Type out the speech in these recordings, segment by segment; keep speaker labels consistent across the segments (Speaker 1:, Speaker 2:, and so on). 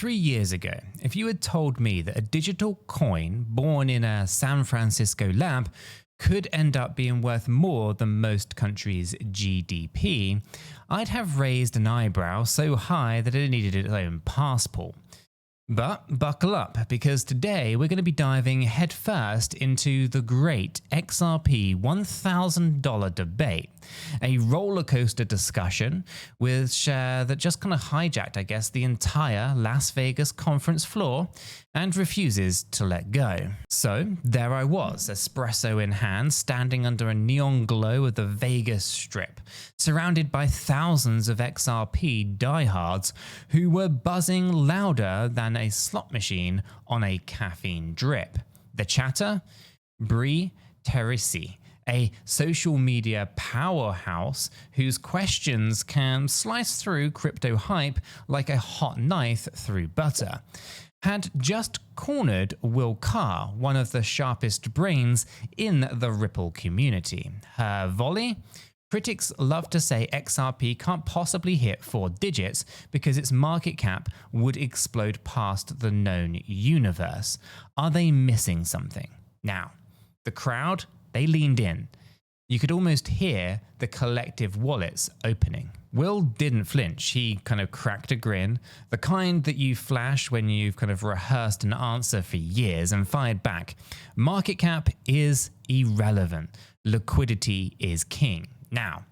Speaker 1: 3 years ago, if you had told me that a digital coin born in a San Francisco lab could end up being worth more than most countries' GDP, I'd have raised an eyebrow so high that it needed its own passport. But buckle up, because today we're going to be diving headfirst into the great XRP $1,000 debate, a rollercoaster discussion that just kind of hijacked, I guess, the entire Las Vegas conference floor and refuses to let go. So there I was, espresso in hand, standing under a neon glow of the Vegas Strip, surrounded by thousands of XRP diehards who were buzzing louder than a slot machine on a caffeine drip. The chatter? Bri Teresi, a social media powerhouse whose questions can slice through crypto hype like a hot knife through butter, had just cornered Will Carr, one of the sharpest brains in the Ripple community. Her volley? Critics love to say XRP can't possibly hit 4 digits because its market cap would explode past the known universe. Are they missing something? Now, the crowd, they leaned in. You could almost hear the collective wallets opening. Will didn't flinch. He kind of cracked a grin, the kind that you flash when you've kind of rehearsed an answer for years, and fired back. Market cap is irrelevant. Liquidity is king. Now,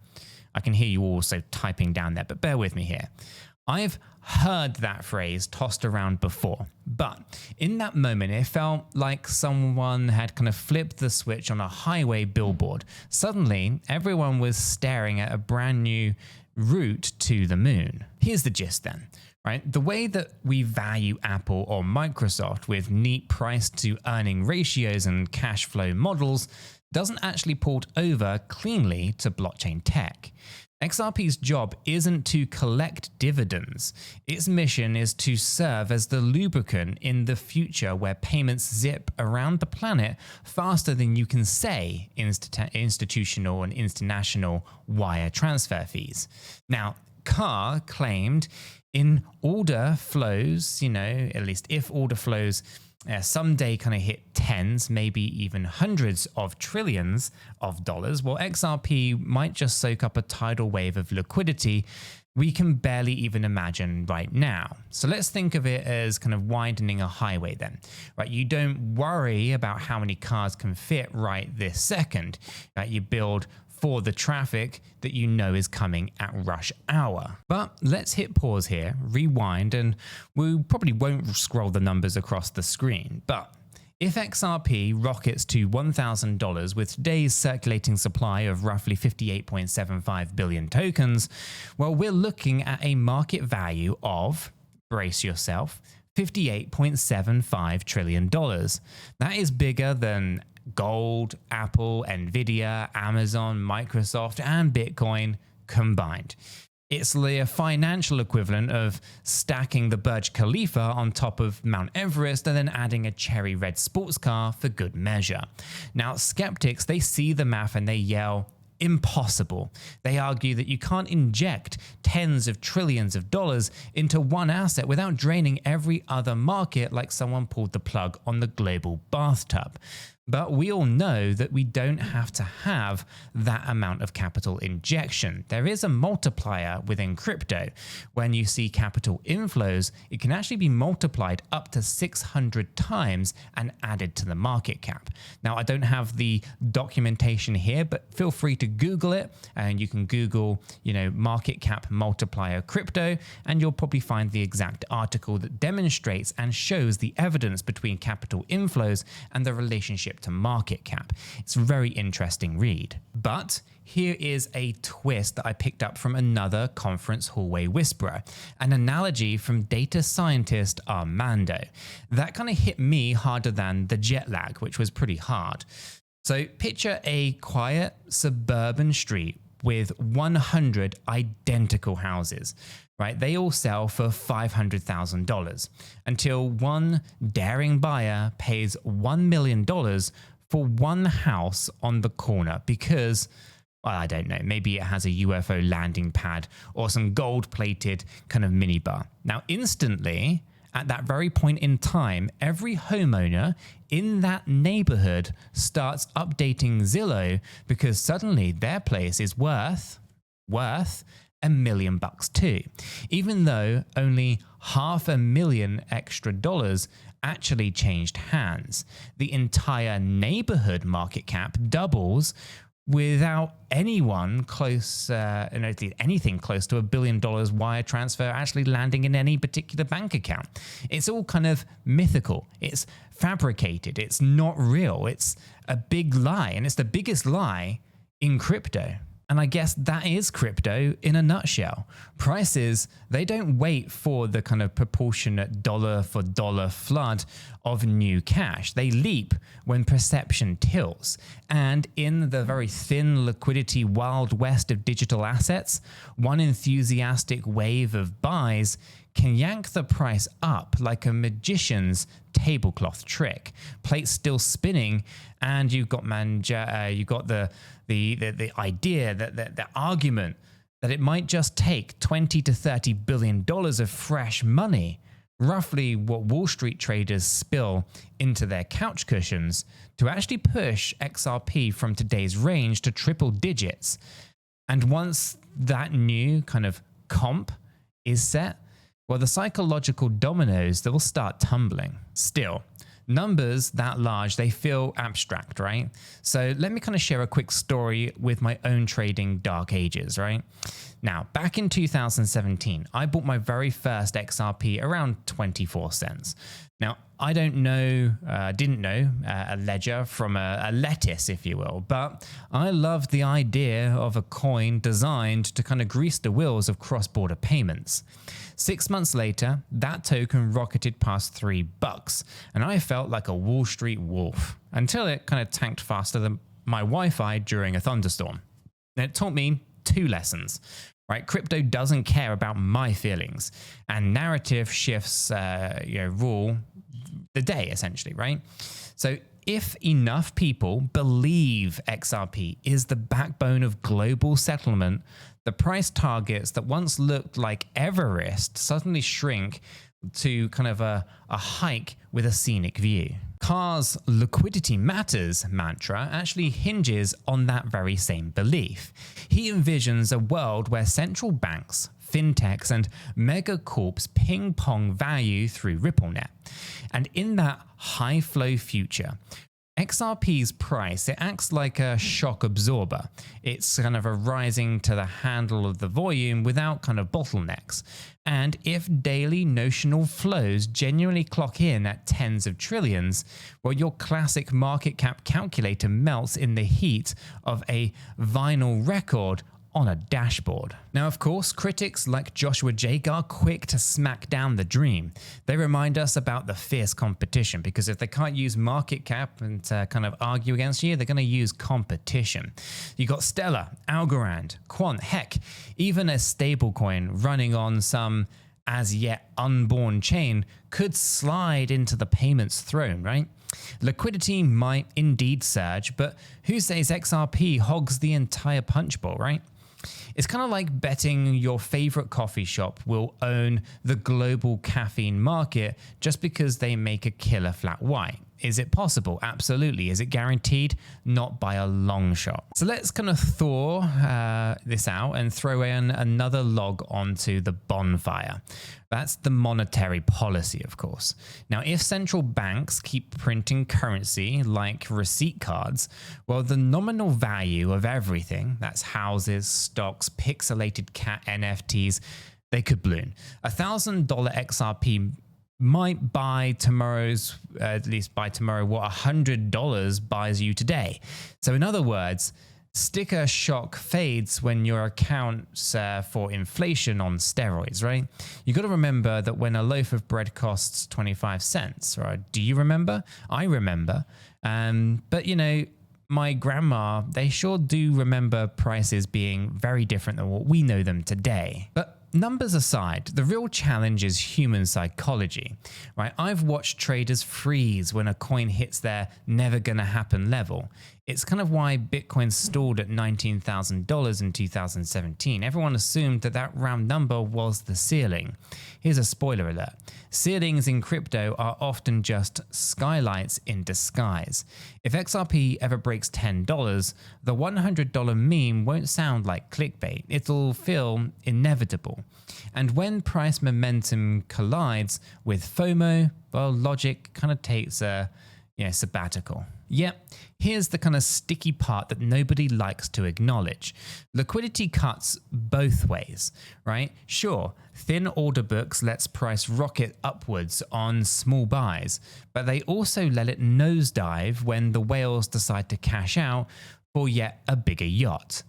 Speaker 1: I can hear you also typing down there, but bear with me here. I've heard that phrase tossed around before, but in that moment, it felt like someone had kind of flipped the switch on a highway billboard. Suddenly, everyone was staring at a brand new route to the moon. Here's the gist then, right? The way that we value Apple or Microsoft with neat price to earning ratios and cash flow models doesn't actually port over cleanly to blockchain tech. XRP's job isn't to collect dividends. Its mission is to serve as the lubricant in the future where payments zip around the planet faster than you can say institutional and international wire transfer fees. Now, Carr claimed in order flows, at least if order flows someday kind of hit tens, maybe even hundreds of trillions of dollars, well, XRP might just soak up a tidal wave of liquidity we can barely even imagine right now. So let's think of it as kind of widening a highway then, right? You don't worry about how many cars can fit right this second, right? You build for the traffic that you know is coming at rush hour. But let's hit pause here, rewind, and we probably won't scroll the numbers across the screen. But if XRP rockets to $1,000 with today's circulating supply of roughly 58.75 billion tokens, well, we're looking at a market value of, brace yourself, $58.75 trillion. That is bigger than gold, Apple, Nvidia, Amazon, Microsoft, and Bitcoin combined. It's the financial equivalent of stacking the Burj Khalifa on top of Mount Everest and then adding a cherry red sports car for good measure. Now, skeptics, they see the math and they yell, impossible. They argue that you can't inject tens of trillions of dollars into one asset without draining every other market like someone pulled the plug on the global bathtub. But we all know that we don't have to have that amount of capital injection. There is a multiplier within crypto. When you see capital inflows, it can actually be multiplied up to 600 times and added to the market cap. Now, I don't have the documentation here, but feel free to Google it, and you can Google, market cap multiplier crypto, and you'll probably find the exact article that demonstrates and shows the evidence between capital inflows and the relationship to market cap. It's a very interesting read. But here is a twist that I picked up from another conference hallway whisperer, an analogy from data scientist Armando. That kind of hit me harder than the jet lag, which was pretty hard. So picture a quiet suburban street with 100 identical houses, right? They all sell for $500,000 until one daring buyer pays $1 million for one house on the corner because, well, I don't know, maybe it has a UFO landing pad or some gold-plated kind of minibar. Now, instantly, at that very point in time, every homeowner in that neighborhood starts updating Zillow because suddenly their place is worth $1 million too, even though only $500,000 extra actually changed hands. The entire neighborhood market cap doubles without anyone close, anything close to $1 billion wire transfer actually landing in any particular bank account. It's all kind of mythical. It's fabricated. It's not real. It's a big lie, and it's the biggest lie in crypto. And I guess that is crypto in a nutshell. Prices, they don't wait for the kind of proportionate dollar for dollar flood of new cash. They leap when perception tilts. And in the very thin liquidity wild west of digital assets, one enthusiastic wave of buys can yank the price up like a magician's tablecloth trick. Plates still spinning, and you've got the idea that the argument that it might just take $20 to $30 billion of fresh money, roughly what Wall Street traders spill into their couch cushions, to actually push XRP from today's range to triple digits. And once that new kind of comp is set, well, the psychological dominoes, they will start tumbling. Still, numbers that large, they feel abstract, right? So let me kind of share a quick story with my own trading dark ages, right? Now, back in 2017, I bought my very first XRP around 24 cents. Now, I didn't know a ledger from a lettuce, if you will, but I loved the idea of a coin designed to kind of grease the wheels of cross-border payments. 6 months later, that token rocketed past $3, and I felt like a Wall Street wolf until it kind of tanked faster than my Wi-Fi during a thunderstorm. And it taught me 2 lessons. Right, crypto doesn't care about my feelings, and narrative shifts rule the day, essentially, right? So if enough people believe XRP is the backbone of global settlement, the price targets that once looked like Everest suddenly shrink to kind of a hike with a scenic view. Carr's liquidity matters mantra actually hinges on that very same belief. He envisions a world where central banks, fintechs, and megacorps ping-pong value through RippleNet. And in that high-flow future, XRP's price, it acts like a shock absorber. It's kind of a rising to the handle of the volume without kind of bottlenecks. And if daily notional flows genuinely clock in at tens of trillions, well, your classic market cap calculator melts in the heat of a vinyl record on a dashboard. Now, of course, critics like Joshua Jake are quick to smack down the dream. They remind us about the fierce competition, because if they can't use market cap and kind of argue against you, they're going to use competition. You got Stellar, Algorand, Quant, heck, even a stablecoin running on some as yet unborn chain could slide into the payments throne, right? Liquidity might indeed surge, but who says XRP hogs the entire punch bowl, right? It's kind of like betting your favorite coffee shop will own the global caffeine market just because they make a killer flat white. Is it possible? Absolutely. Is it guaranteed? Not by a long shot. So let's kind of thaw this out and throw in another log onto the bonfire. That's the monetary policy, of course. Now, if central banks keep printing currency like receipt cards, well, the nominal value of everything, that's houses, stocks, pixelated cat NFTs, they could balloon. $1,000 XRP might buy tomorrow's, at least by tomorrow, what $100 buys you today. So in other words, sticker shock fades when your accounts for inflation on steroids, right? You got to remember that when a loaf of bread costs 25 cents, right? Do you remember? I remember. But you know, my grandma, they sure do remember prices being very different than what we know them today. But numbers aside, the real challenge is human psychology, right? I've watched traders freeze when a coin hits their never gonna happen level. It's kind of why Bitcoin stalled at $19,000 in 2017. Everyone assumed that that round number was the ceiling. Here's a spoiler alert. Ceilings in crypto are often just skylights in disguise. If XRP ever breaks $10, the $100 meme won't sound like clickbait. It'll feel inevitable. And when price momentum collides with FOMO, well, logic kind of takes a sabbatical. Yep, here's the kind of sticky part that nobody likes to acknowledge. Liquidity cuts both ways, right? Sure, thin order books lets price rocket upwards on small buys, but they also let it nosedive when the whales decide to cash out for yet a bigger yacht.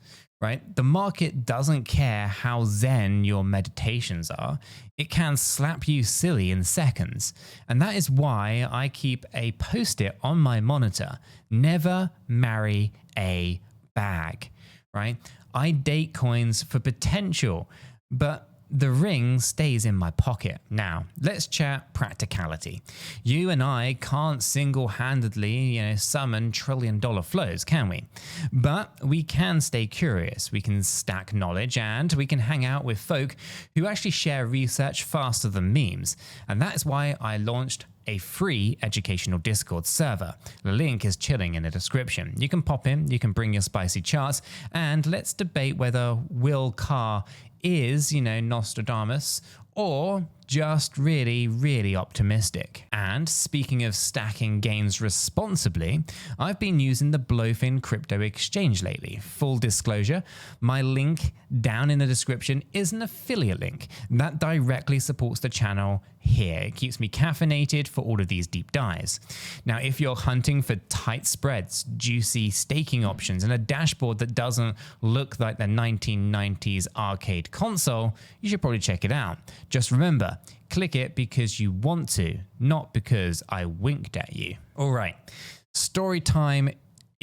Speaker 1: Right? The market doesn't care how zen your meditations are. It can slap you silly in seconds. And that is why I keep a post-it on my monitor. Never marry a bag, right? I date coins for potential, but the ring stays in my pocket. Now, let's chat practicality. You and I can't single-handedly, summon trillion-dollar flows, can we? But we can stay curious, we can stack knowledge, and we can hang out with folk who actually share research faster than memes. And that is why I launched a free educational Discord server. The link is chilling in the description. You can pop in, you can bring your spicy charts, and let's debate whether Will Carr is, Nostradamus, or just really, really optimistic. And speaking of stacking gains responsibly, I've been using the Blofin crypto exchange lately. Full disclosure, my link down in the description is an affiliate link that directly supports the channel here. It keeps me caffeinated for all of these deep dives. Now, if you're hunting for tight spreads, juicy staking options, and a dashboard that doesn't look like the 1990s arcade console, you should probably check it out. Just remember, click it because you want to, not because I winked at you. All right, story time.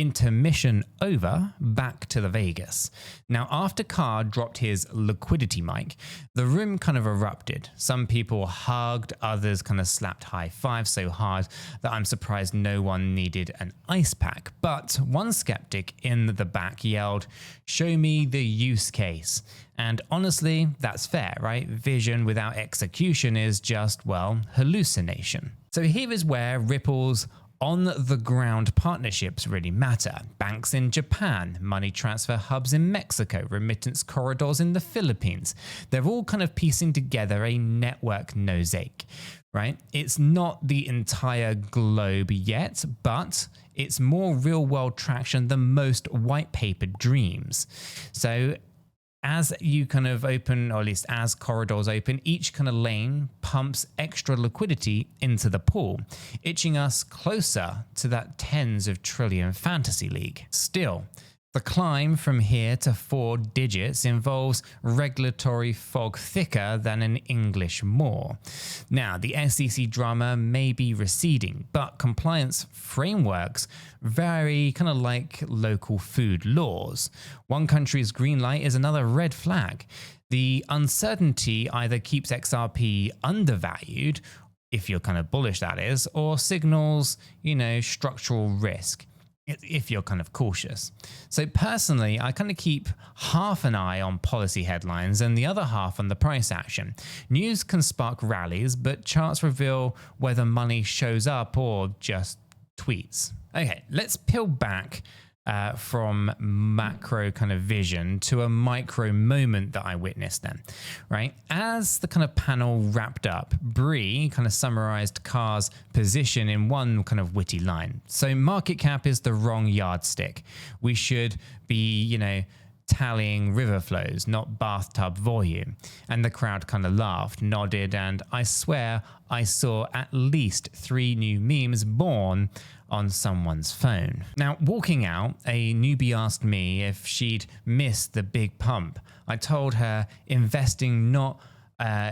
Speaker 1: Intermission over, back to the Vegas. Now, after Carr dropped his liquidity mic, the room kind of erupted. Some people hugged, others kind of slapped high fives so hard that I'm surprised no one needed an ice pack. But one skeptic in the back yelled, "Show me the use case." And honestly, that's fair, right? Vision without execution is just, well, hallucination. So here is where Ripple's on-the-ground partnerships really matter. Banks in Japan, money transfer hubs in Mexico, remittance corridors in the Philippines. They're all kind of piecing together a network mosaic, right? It's not the entire globe yet, but it's more real-world traction than most white paper dreams. So as you kind of open, or at least as corridors open, each kind of lane pumps extra liquidity into the pool, itching us closer to that tens of trillion fantasy league. Still, the climb from here to 4 digits involves regulatory fog thicker than an English moor. Now, the SEC drama may be receding, but compliance frameworks vary kind of like local food laws. One country's green light is another red flag. The uncertainty either keeps XRP undervalued, if you're kind of bullish that is, or signals, structural risk, if you're kind of cautious. So personally, I kind of keep half an eye on policy headlines and the other half on the price action. News can spark rallies, but charts reveal whether money shows up or just tweets. Okay, let's peel back from macro kind of vision to a micro moment that I witnessed then, right? As the kind of panel wrapped up, Bri kind of summarized Carr's position in one kind of witty line. So market cap is the wrong yardstick. We should be, tallying river flows, not bathtub volume. And the crowd kind of laughed, nodded, and I swear I saw at least 3 new memes born on someone's phone. Now, walking out, a newbie asked me if she'd missed the big pump. I told her investing not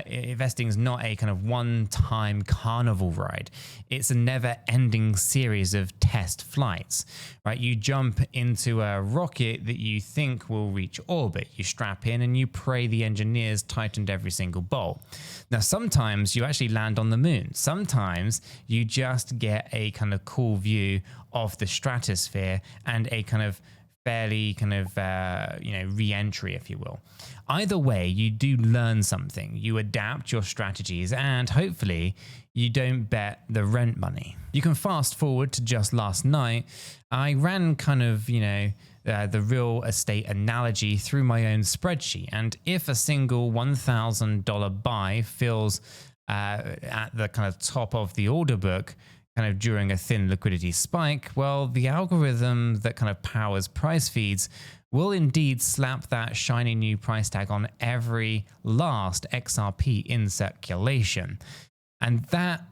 Speaker 1: investing is not a kind of one-time carnival ride. It's a never-ending series of test flights, right? You jump into a rocket that you think will reach orbit. You strap in and you pray the engineers tightened every single bolt. Now, sometimes you actually land on the moon. Sometimes you just get a kind of cool view of the stratosphere and a kind of fairly kind of, re-entry, if you will. Either way, you do learn something. You adapt your strategies and hopefully you don't bet the rent money. You can fast forward to just last night. I ran kind of, the real estate analogy through my own spreadsheet. And if a single $1,000 buy fills at the kind of top of the order book, kind of during a thin liquidity spike, well, the algorithm that kind of powers price feeds will indeed slap that shiny new price tag on every last XRP in circulation. And that,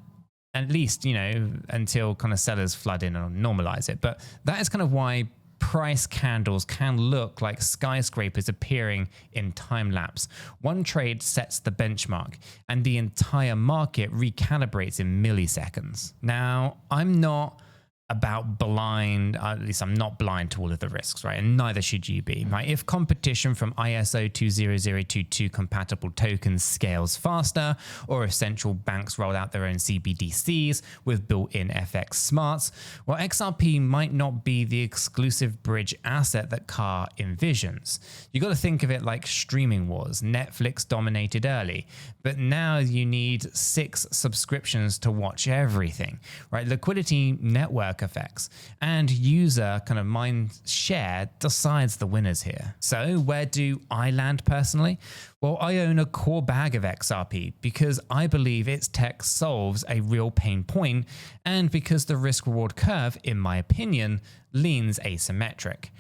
Speaker 1: at least, until kind of sellers flood in and normalize it. But that is kind of why price candles can look like skyscrapers appearing in time lapse. One trade sets the benchmark and the entire market recalibrates in milliseconds. Now, I'm not about blind, at least I'm not blind to all of the risks, right? And neither should you be, right? If competition from ISO 20022 compatible tokens scales faster, or if central banks roll out their own CBDCs with built-in FX smarts, well, XRP might not be the exclusive bridge asset that Carr envisions. You got to think of it like streaming wars. Netflix dominated early, but now you need 6 subscriptions to watch everything, right? Liquidity network effects and user kind of mind share decides the winners here. So where do I land personally? Well, I own a core bag of XRP because I believe its tech solves a real pain point and because the risk reward curve, in my opinion, leans asymmetric.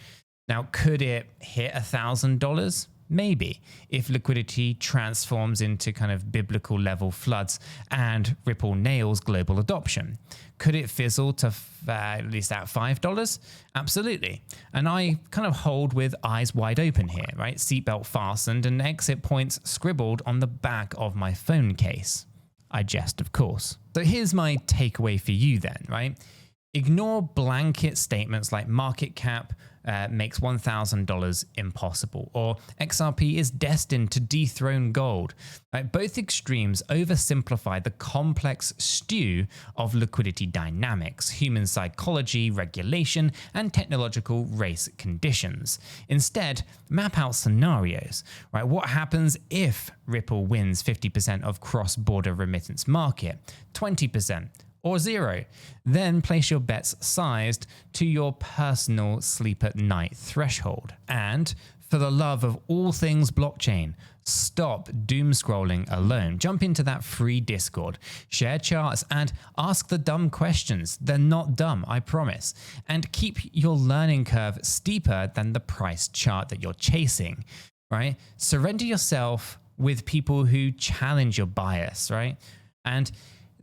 Speaker 1: Now, could it hit $1,000? Maybe, if liquidity transforms into kind of biblical level floods and Ripple nails global adoption. Could it fizzle to at least at $5? Absolutely. And I kind of hold with eyes wide open here, right? Seatbelt fastened and exit points scribbled on the back of my phone case. I jest, of course. So here's my takeaway for you then, right? Ignore blanket statements like market cap makes $1,000 impossible, or XRP is destined to dethrone gold. Both extremes oversimplify the complex stew of liquidity dynamics, human psychology, regulation, and technological race conditions. Instead, map out scenarios. Right? What happens if Ripple wins 50% of cross-border remittance market, 20%? Or 0. Then place your bets sized to your personal sleep at night threshold. And for the love of all things blockchain, stop doom scrolling alone. Jump into that free Discord, share charts, and ask the dumb questions. They're not dumb, I promise. And keep your learning curve steeper than the price chart that you're chasing, right? Surrender yourself with people who challenge your bias, right? And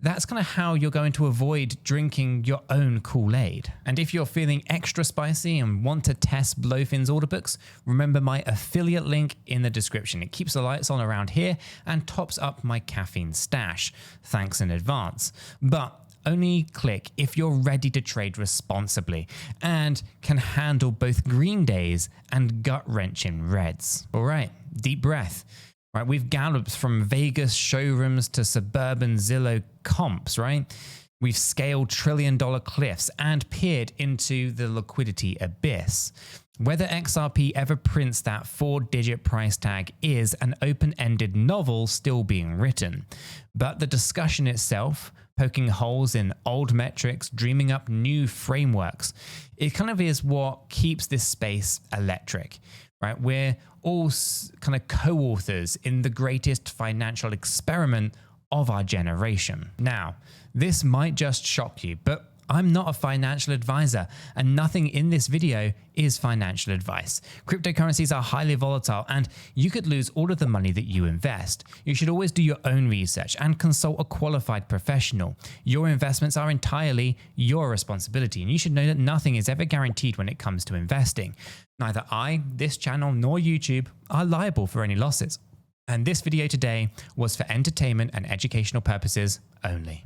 Speaker 1: that's kind of how you're going to avoid drinking your own Kool-Aid. And if you're feeling extra spicy and want to test Blofin's order books, remember my affiliate link in the description. It keeps the lights on around here and tops up my caffeine stash. Thanks in advance. But only click if you're ready to trade responsibly and can handle both green days and gut-wrenching reds. All right, deep breath. Right, we've galloped from Vegas showrooms to suburban Zillow comps, right? We've scaled trillion-dollar cliffs and peered into the liquidity abyss. Whether XRP ever prints that 4-digit price tag is an open-ended novel still being written. But the discussion itself, poking holes in old metrics, dreaming up new frameworks, it kind of is what keeps this space electric. Right? We're all kind of co-authors in the greatest financial experiment of our generation. Now, this might just shock you, but I'm not a financial advisor and nothing in this video is financial advice. Cryptocurrencies are highly volatile and you could lose all of the money that you invest. You should always do your own research and consult a qualified professional. Your investments are entirely your responsibility and you should know that nothing is ever guaranteed when it comes to investing. Neither I, this channel, nor YouTube are liable for any losses. And this video today was for entertainment and educational purposes only.